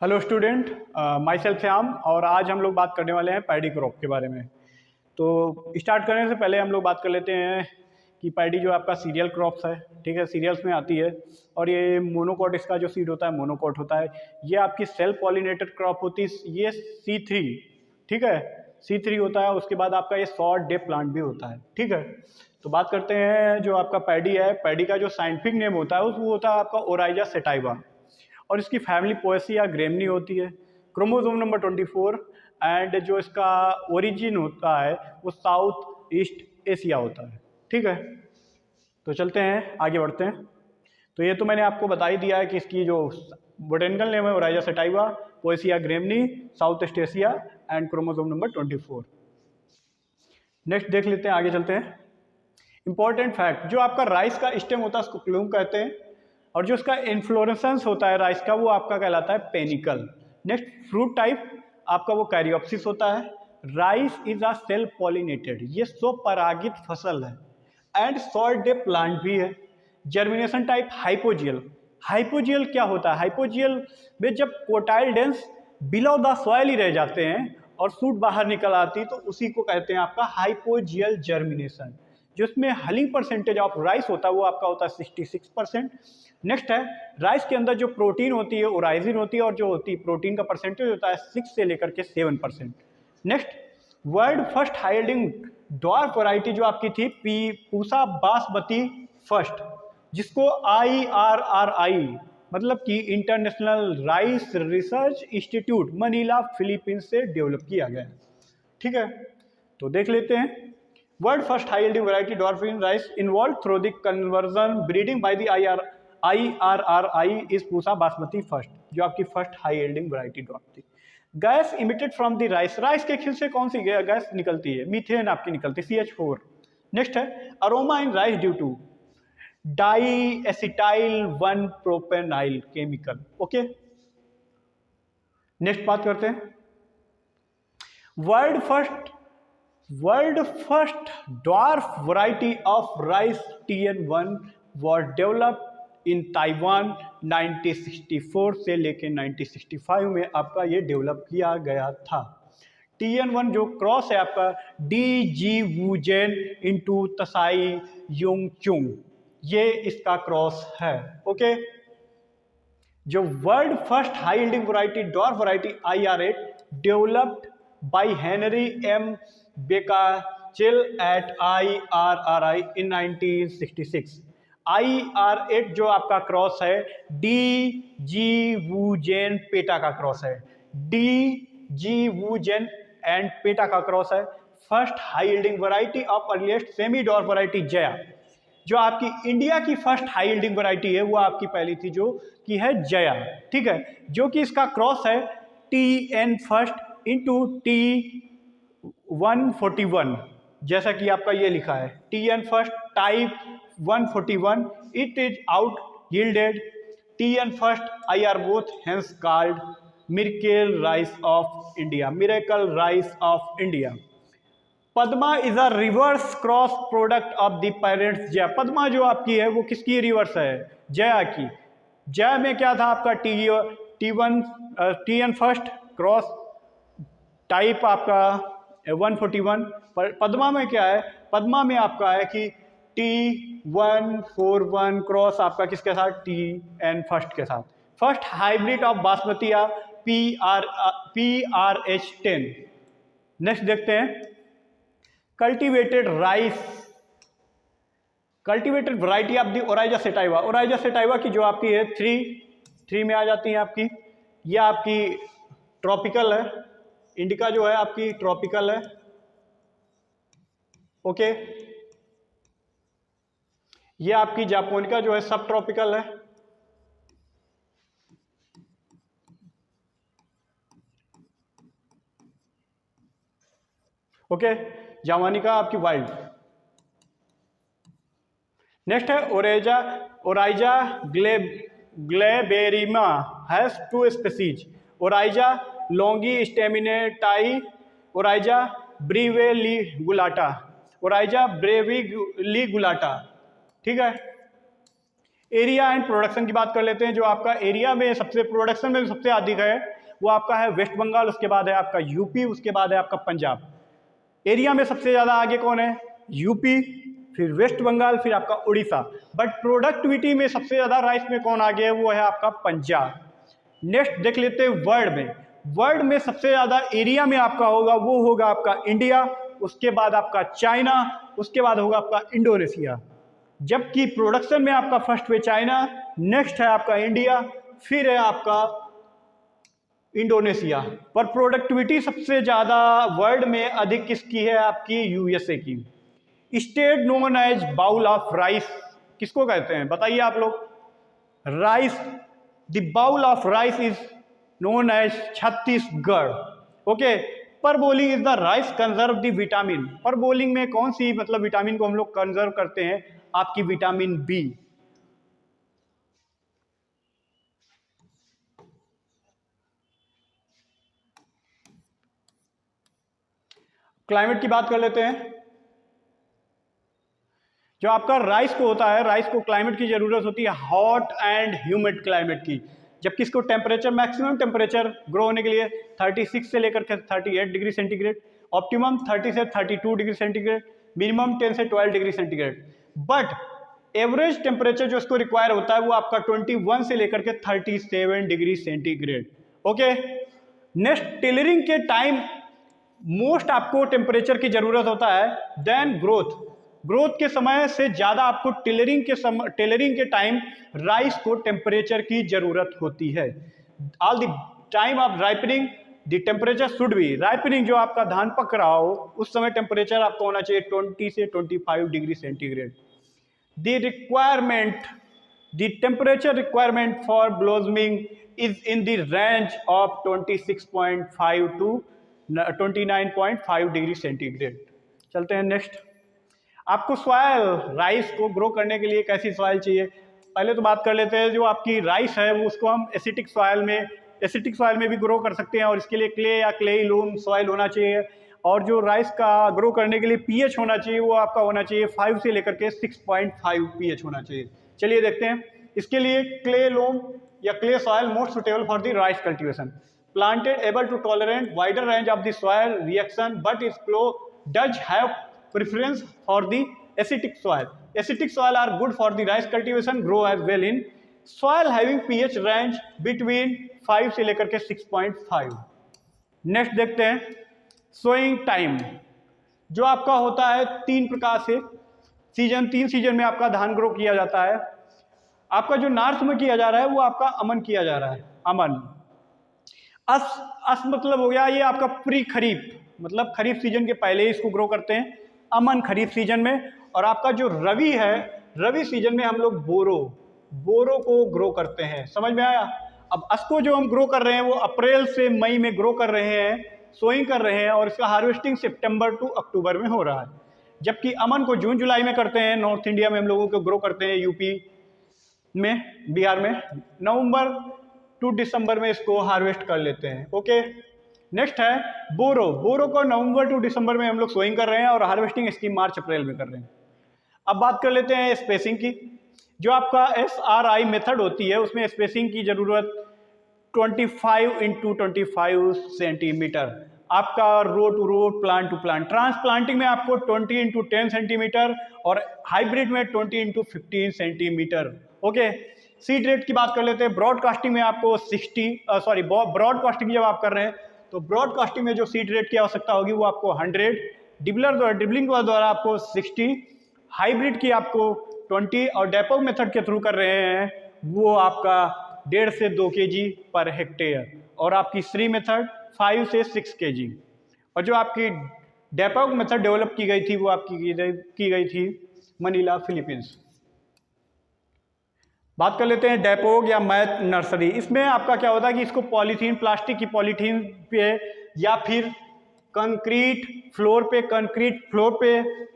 Hello student, my self Shyam. और आज हम लोग बात करने वाले हैं पैडी क्रॉप के बारे में। तो स्टार्ट करने से पहले हम लोग बात कर लेते हैं कि पैडी जो आपका सीरियल क्रॉप्स है, ठीक है, सीरियल्स में आती है। और ये मोनोकॉट, इसका जो सीड होता है मोनोकॉट होता है। ये आपकी सेल्फ पॉलिनेटेड क्रॉप होती है, ये C3, ठीक है, C3 होता है। उसके बाद आपका ये शॉर्ट डे प्लांट भी होता है, ठीक है। तो बात करते हैं जो आपका पैडी है। पैडी का जो साइंटिफिक नेम होता है वो होता है आपका ओराइजा सेटाइवा। और इसकी फैमिली पोएसिया ग्रेमनी होती है, क्रोमोसोम नंबर 24। एंड जो इसका ओरिजिन होता है वो साउथ ईस्ट एशिया होता है, ठीक है। तो चलते हैं, आगे बढ़ते हैं। तो ये तो मैंने आपको बता ही दिया है कि इसकी जो बोटेनिकल नेम है Oryza sativa, Poaceae Gramineae, south east Asia and chromosome number 24। Next देख लेते हैं, आगे चलते हैं। इंपॉर्टेंट फैक्ट, जो आपका राइस का स्टेम होता है उसको प्लूम कहते हैं। और जो उसका इन्फ्लोरेसेंस होता है राइस का, वो आपका कहलाता है पेनिकल। नेक्स्ट फ्रूट टाइप आपका वो कैरियोप्सिस होता है। Rice is a self pollinated, ये स्वपरागित फसल है। एंड शॉर्ट डे प्लांट भी है। Germination type hypogeal. हाइपोजियल क्या होता है? हाइपोजियल में जब कोटाइलडेंस बिलो द सॉइल ही रह जाते हैं और सूट बाहर निकल आती, तो उसी को कहते हैं आपका हाइपोजियल जर्मिनेशन। जिसमें हलिंग परसेंटेज ऑफ राइस होता है वो आपका होता है 66%। नेक्स्ट है, राइस के अंदर जो प्रोटीन होती है ओराइजिन होती है, और जो होती है प्रोटीन का परसेंटेज होता है 6 से लेकर के 7%। Next, world first yielding dwarf variety जो आपकी थी पूसा बासमती फर्स्ट, जिसको IRRI मतलब कि International Rice Research Institute Manila Philippines से डेवलप किया गया है, ठीक है। तो देख लेते हैं। World first high yielding variety dwarfing rice involve through the conversion breeding by the IRRI is Pusa Basmati first, जो आपकी first high yielding variety dwarf थी। Gas emitted from the rice, rice के खिल से कौन सी गैस निकलती है? मीथेन आपकी निकलती है, CH4। नेक्स्ट है, aroma in rice due to di acetyl 1 propanyl chemical, okay. Next बात करते हैं, world first dwarf variety of rice TN1 was developed in Taiwan 1964 से लेके 1965 में आपका ये डेवलप किया गया था। TN1 जो क्रॉस है आपका DG Woogen into Tsai Yung Chung, ये इसका क्रॉस है, ओके। जो world first high yielding variety dwarf variety IR8 developed by Henry M Beachell at IRRI in 1966। IR8 जो आपका क्रॉस है DG वुजेन पेटा का क्रॉस है, DG वुजेन एंड पेटा का क्रॉस है। First high yielding variety of earliest semi dwarf variety Jaya, जो आपकी India की फर्स्ट हाई यील्डिंग वैरायटी है वो आपकी पहली थी जो की है जया, ठीक है। जो कि इसका क्रॉस है TN फर्स्ट इंटू T141, जैसा कि आपका ये लिखा है TN first type 141, it is out yielded TN first IR both hence called miracle rice of India, miracle rice of India. Padma is a reverse cross product of the parents Jaya. Padma जो आपकी है वो किसकी रिवर्स है? जया की। जया में क्या था आपका TN फर्स्ट क्रॉस टाइप आपका 141। पद्मा में क्या है? पद्मा में आपका है कि T141 क्रॉस आपका किसके साथ? TN फर्स्ट के साथ। फर्स्ट हाइब्रिड ऑफ बासमती या PRH10। नेक्स्ट देखते हैं, cultivated variety of the Oryza sativa. Oryza sativa की जो आपकी है 3 में आ जाती है आपकी। ये आपकी ट्रॉपिकल है, इंडिका जो है आपकी ट्रॉपिकल है, ओके। ये आपकी जापोनिका जो है सब ट्रॉपिकल है, ओके। जावानिका आपकी वाइल्ड। नेक्स्ट है Oryza glaberrima has 2 species, Oryza longistaminata, Oryza breviligulata, Oryza breviligulata, ठीक है। एरिया एंड प्रोडक्शन की बात कर लेते हैं। जो आपका एरिया में सबसे, प्रोडक्शन में सबसे अधिक है वो आपका है वेस्ट बंगाल, उसके बाद है आपका यूपी, उसके बाद है आपका पंजाब। एरिया में सबसे ज़्यादा आगे कौन है? यूपी, फिर वेस्ट बंगाल, फिर आपका उड़ीसा। बट प्रोडक्टिविटी में सबसे ज़्यादा राइस में कौन आगे है? वो है आपका पंजाब। नेक्स्ट देख लेते हैं वर्ल्ड में। वर्ल्ड में सबसे ज़्यादा एरिया में आपका होगा वो होगा आपका इंडिया, उसके बाद आपका चाइना, उसके बाद होगा आपका इंडोनेशिया। जबकि प्रोडक्शन में आपका फर्स्ट पे चाइना, नेक्स्ट है आपका इंडिया, फिर है आपका इंडोनेशिया। पर प्रोडक्टिविटी सबसे ज़्यादा वर्ल्ड में अधिक किसकी है? आपकी यूएसए की। State known as bowl of rice किसको कहते हैं? बताइए आप लोग। Rice, the bowl of rice is known as Chhattisgarh. Okay. Parboiling is the rice conserve the vitamin. Parboiling में कौन सी मतलब विटामिन को हम लोग कंजर्व करते हैं? आपकी विटामिन बी। क्लाइमेट की बात कर लेते हैं। जो आपका राइस को होता है, राइस को क्लाइमेट की जरूरत होती है हॉट एंड ह्यूमिड क्लाइमेट की। जबकि इसको टेम्परेचर, मैक्सिमम टेम्परेचर ग्रो होने के लिए 36 से लेकर के 38 डिग्री सेंटीग्रेड, ऑप्टिमम 30 से 32 डिग्री सेंटीग्रेड, मिनिमम 10 से 12 degree centigrade. But average temperature जो इसको रिक्वायर होता है वो आपका 21 से लेकर के 37 degree centigrade. Okay. Next, tailoring के टाइम मोस्ट आपको टेम्परेचर की जरूरत होता है देन ग्रोथ। ग्रोथ के समय से ज्यादा आपको टेलरिंग के टाइम राइस को टेम्परेचर की जरूरत होती है। All the time of ripening the temperature should be, ripening जो आपका धान पक रहा हो उस समय टेम्परेचर आपको होना चाहिए 20 से 25 degree centigrade. The requirement, the temperature requirement for blossoming is in the range of 26.5 to 29.5 degree centigrade. चलते हैं नेक्स्ट। आपको सॉयल, राइस को ग्रो करने के लिए कैसी सॉयल चाहिए? पहले तो बात कर लेते हैं। जो आपकी राइस है वो उसको हम एसिटिक सॉयल में भी ग्रो कर सकते हैं, और इसके लिए क्ले या क्लेई लूम सॉयल होना चाहिए। और जो राइस का ग्रो करने के लिए पीएच होना चाहिए वो आपका होना चाहिए 5 से लेकर के 6.5 पीएच होना चाहिए। चलिए देखते हैं। इसके लिए क्ले लूम या clay soil most suitable for the rice cultivation. Planted able to tolerate wider range of the soil reaction, but its flow does have preference for the acidic soil. Acidic soil are good for the rice cultivation, grow as well in soil having pH range between 5 से लेकर के 6.5। Next देखते हैं sowing time. जो आपका होता है 3 प्रकार से सीजन, 3 सीजन में आपका धान ग्रो किया जाता है। आपका जो नॉर्थ में किया जा रहा है वो आपका अमन किया जा रहा है, अमन। अस मतलब हो गया ये आपका प्री खरीफ, मतलब खरीफ सीजन के पहले ही इसको ग्रो करते हैं, अमन खरीफ सीजन में। और आपका जो रवि है, रवि सीजन में हम लोग बोरो को ग्रो करते हैं। समझ में आया? अब अस को जो हम ग्रो कर रहे हैं वो अप्रैल से मई में ग्रो कर रहे हैं, सोइंग कर रहे हैं, और इसका हार्वेस्टिंग सितंबर टू अक्टूबर में हो रहा है। जबकि अमन को जून जुलाई में करते हैं, नॉर्थ इंडिया में हम लोगों को ग्रो करते हैं, यूपी में, बिहार में नवंबर टू दिसंबर में इसको हार्वेस्ट कर लेते हैं। ओके। नेक्स्ट है बोरो को नवंबर टू दिसंबर में हम लोग सोइंग कर रहे हैं और हार्वेस्टिंग इसकी मार्च अप्रैल में कर रहे हैं। अब बात कर लेते हैं स्पेसिंग की। जो आपका SRI मेथड होती है उसमें स्पेसिंग की जरूरत 25 इंटू 25 सेंटीमीटर। आपका row to row, plant to plant. Transplanting में आपको 20 इंटू 10 सेंटीमीटर और हाइब्रिड में 20 into 15 centimetre. Okay. Seed rate की बात कर लेते हैं। ब्रॉडकास्टिंग में आपको ब्रॉडकास्टिंग जब आप कर रहे हैं तो ब्रॉडकास्टिंग में जो सीड रेट की आवश्यकता होगी वो आपको 100, ड्रिबलिंग द्वारा आपको 60, हाइब्रिड की आपको 20, और डेपो मेथड के थ्रू कर रहे हैं वो आपका 1.5 से 2 kg पर हेक्टेयर, और आपकी श्री मेथड 5 से 6 kg। और जो आपकी डेपो मेथड डेवलप की गई थी वो आपकी की गई थी मनीला, फिलीपींस। बात कर लेते हैं डेपोग या मैथ नर्सरी। इसमें आपका क्या होता है कि इसको पॉलीथीन, प्लास्टिक की पॉलीथीन पे या फिर कंक्रीट फ्लोर पे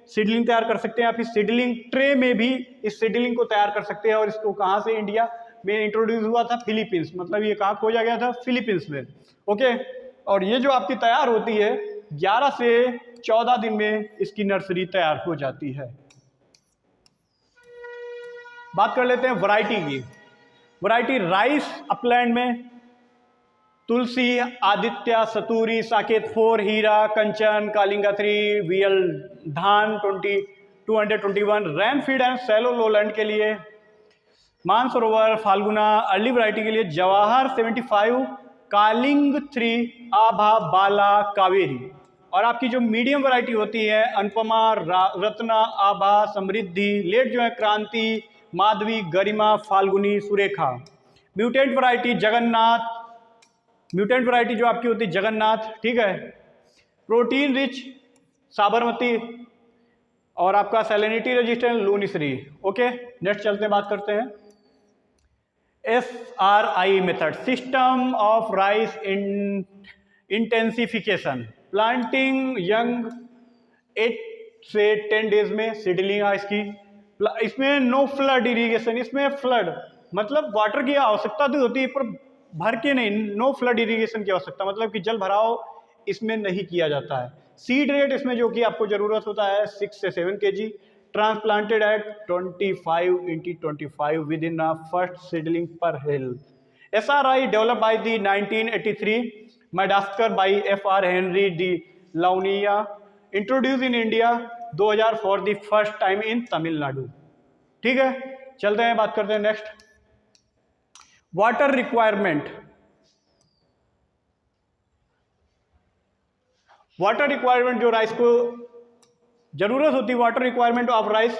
सीडलिंग तैयार कर सकते हैं, या फिर सीडलिंग ट्रे में भी इस सीडलिंग को तैयार कर सकते हैं। और इसको कहाँ से इंडिया में इंट्रोड्यूस हुआ था? फिलीपींस। मतलब ये कहाँ खोजा गया था? फिलीपींस में। ओके। और ये जो आपकी तैयार होती है 11 से 14 दिन में इसकी नर्सरी तैयार हो जाती है। बात कर लेते हैं वैरायटी की। वैरायटी राइस अपलैंड में तुलसी, आदित्य, सतूरी, साकेत 4, हीरा, कंचन, कालिंगा 3, वीएल धान 221, रैनफीड एंड सैलो लोलैंड के लिए, मानसरोवर, फाल्गुना, अर्ली वैरायटी के लिए जवाहर 75, कालिंग 3, आभा, बाला, कावेरी। और आपकी जो मीडियम वैरायटी होती है अनुपमा, रत्ना, आभा, समृद्धि, लेट जो है Kranti, Madhavi, Garima, Falguni, Surekha. Mutant variety Jagannath, mutant variety जो आपकी होती है जगन्नाथ, ठीक है। प्रोटीन रिच साबरमती, और आपका सैलिनिटी रेजिस्टेंट लूनिसरी। ओके, नेक्स्ट चलते हैं, बात करते हैं SRI method, system of rice intensification. Planting young 8 से 10 डेज में सीडलिंग है इसकी। इसमें नो फ्लड इरीगेशन, इसमें फ्लड मतलब वाटर की आवश्यकता तो होती है पर भर के नहीं, नो फ्लड इरीगेशन की आवश्यकता मतलब कि जल भराव इसमें नहीं किया जाता है। सीड रेट इसमें जो कि आपको ज़रूरत होता है 6 से 7 kg, transplanted at 25x25 within first seedling per hill. SRI develop by the 1983, Madagascar by FR Henry de Laulanie, introduce in India 2000 for the first time in Tamil Nadu. ठीक है, चलते हैं, बात करते हैं next water requirement. Water requirement जो rice को जरूरत होती है, वाटर रिक्वायरमेंट ऑफ राइस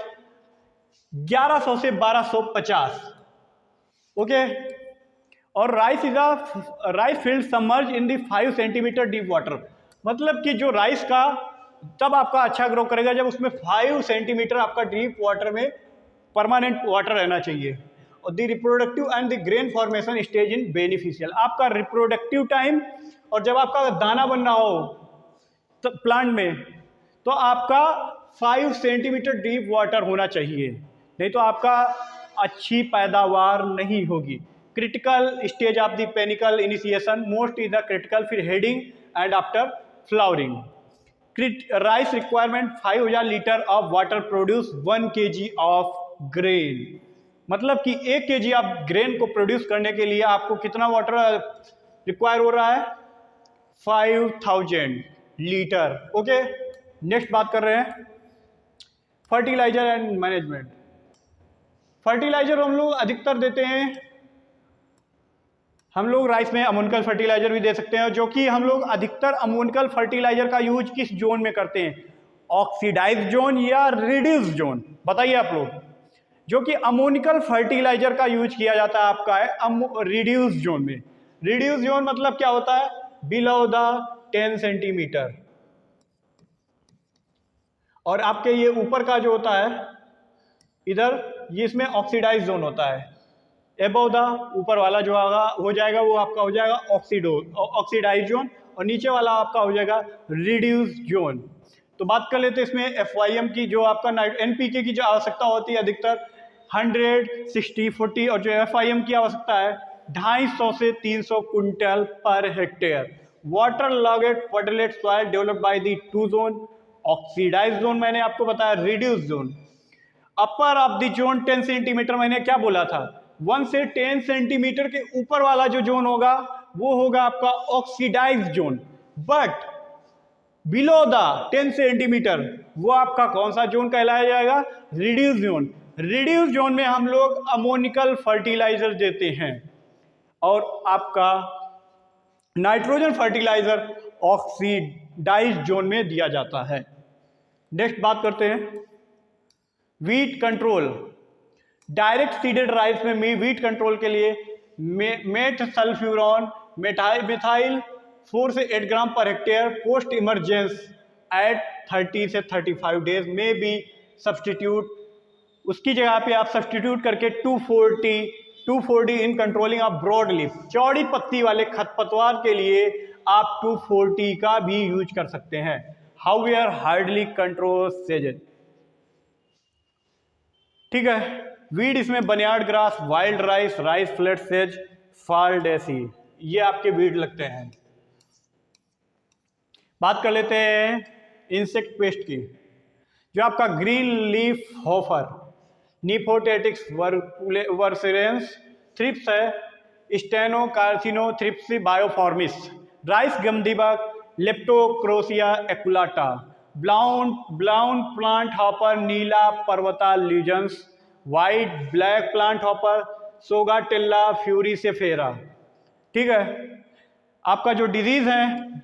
1100 से 1250। ओके, और rice is a rice field submerge in the 5 centimetre deep water, मतलब कि जो राइस का तब आपका अच्छा ग्रो करेगा जब उसमें 5 सेंटीमीटर आपका डीप वाटर में परमानेंट वाटर रहना चाहिए। और the reproductive and the grain formation stage in beneficial, आपका रिप्रोडक्टिव टाइम और जब आपका दाना बनना हो तो प्लांट में, तो आपका 5 सेंटीमीटर डीप वाटर होना चाहिए, नहीं तो आपका अच्छी पैदावार नहीं होगी। Critical stage of the panicle initiation, most is the critical, फिर heading and after flowering. Rice requirement 5000 litre of water produce 1 kg of grain, मतलब कि 1 kg आप ग्रेन को प्रोड्यूस करने के लिए आपको कितना वाटर रिक्वायर हो रहा है? 5000 लीटर। ओके, नेक्स्ट बात कर रहे हैं फर्टिलाइजर एंड मैनेजमेंट। फर्टिलाइजर हम लोग अधिकतर देते हैं, हम लोग राइस में अमोनिकल फर्टिलाइजर भी दे सकते हैं, जो कि हम लोग अधिकतर अमोनिकल फर्टिलाइजर का यूज किस जोन में करते हैं? ऑक्सीडाइज जोन या रिड्यूस जोन, बताइए आप लोग। जो कि अमोनिकल फर्टिलाइजर का यूज किया जाता है आपका है रिड्यूस जोन में। रिड्यूस जोन मतलब क्या होता है? बिलो द 10 सेंटीमीटर, और आपके ये ऊपर का जो होता है इधर, ये इसमें ऑक्सीडाइज जोन होता है। एबव द ऊपर वाला जो होगा हो जाएगा वो आपका हो जाएगा ऑक्सीडाइज जोन, और नीचे वाला आपका हो जाएगा रिड्यूस जोन। तो बात कर लेते हैं इसमें FYM की, जो आपका NPK की जो आवश्यकता होती है अधिकतर 100, 60, 40, और जो FIM की आवश्यकता है 250 से 300 quintal per hectare. Water logged fertilise soil developed by the 2 zone, oxidise zone मैंने आपको बताया, reduce zone. Upper of the zone 10 centimetre, मैंने क्या बोला था? 1 से 10 सेंटीमीटर के ऊपर वाला जो जोन होगा वो होगा आपका oxidise zone, but below the 10 centimetre वो आपका कौन सा जोन कहलाया जाएगा? Reduce zone. रिड्यूस जोन में हम लोग अमोनिकल फर्टिलाइजर देते हैं, और आपका नाइट्रोजन फर्टिलाइजर ऑक्सीडाइज जोन में दिया जाता है। नेक्स्ट बात करते हैं wheat control. Direct seeded rice में वीट कंट्रोल के लिए मेट सल्फ्यूरॉन मिथाइल 4 से 8 ग्राम per hectare post emergence eight 30 से 35 डेज में भी सब्सटीट्यूट, उसकी जगह पे आप सब्सटीट्यूट करके 240 in controlling of broad leaf, चौड़ी पत्ती वाले खरपतवार के लिए आप 240 का भी यूज कर सकते हैं। How we are hardly control sedges, ठीक है। वीड इसमें barnyard grass, wild rice, rice flat सेज, फाल्डेसी, ये आपके वीड लगते हैं। बात कर लेते हैं इंसेक्ट पेस्ट की। जो आपका green leaf hopper, Nephotettix virescens, thrips है, स्टेनोकार्सिनोथ्रिप्स बायोफॉर्मिस, राइस गमदीबग, लेप्टोक्रोसिया एकुलाटा, ब्राउन प्लांट हॉपर, नीला पर्वता लीजन्स, white black plant hopper, Sogatella furcifera. ठीक है, आपका जो डिजीज है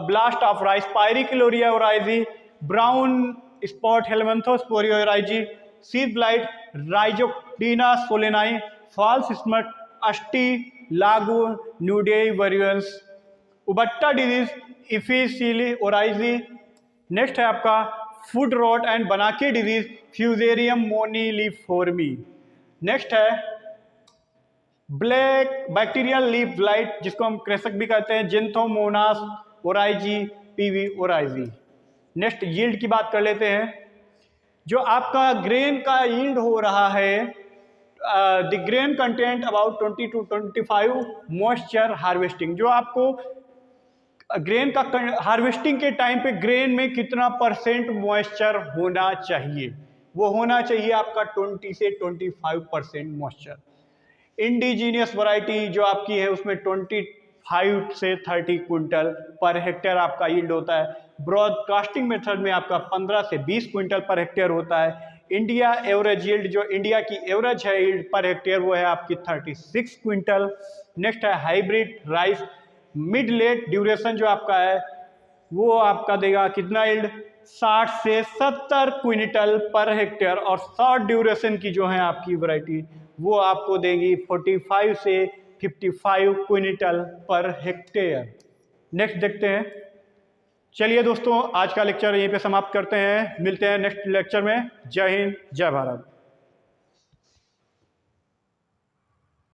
blast of rice, Pyricularia oryzae, brown spot Helminthosporium oryzae, seed blight, Rhizoctonia solani, false smut, अस्टी लागू न्यूडेई वेरिएंस, उबट्टा डिजीज, इफिसिली ओराइजी। नेक्स्ट है आपका फूड रॉट एंड बनाकी डिजीज, फ्यूजेरियम मोनिलिफोर्मी। नेक्स्ट है ब्लैक बैक्टीरियल लीफ ब्लाइट, जिसको हम कृषक भी कहते हैं, Xanthomonas oryzae, pv oryzae. Next yield की बात कर लेते हैं। जो आपका ग्रेन का यील्ड हो रहा है, the grain content about 20 to 25 moisture harvesting, जो आपको ग्रेन का हार्वेस्टिंग के टाइम पे ग्रेन में कितना % मॉइस्चर होना चाहिए, वो होना चाहिए आपका 20 से 25% मॉइस्चर। इंडिजीनियस वैरायटी जो आपकी है उसमें 25 से 30 क्विंटल पर हेक्टेयर आपका यील्ड होता है। ब्रॉडकास्टिंग मेथड में आपका 15 से 20 क्विंटल पर हेक्टेयर होता है। इंडिया एवरेज यील्ड, जो इंडिया की एवरेज है यील्ड पर हेक्टेयर, वो है आपकी 36 क्विंटल। नेक्स्ट है hybrid rice, mid late duration जो आपका है वो आपका देगा कितना यील्ड, 60 से 70 क्विंटल पर हेक्टेयर, और शॉर्ट ड्यूरेशन की जो है आपकी वैरायटी वो आपको देगी 45 से 55 क्विंटल पर हेक्टेयर। नेक्स्ट देखते हैं। चलिए दोस्तों, आज का लेक्चर यहीं पे समाप्त करते हैं, मिलते हैं नेक्स्ट लेक्चर में। जय हिंद, जय भारत।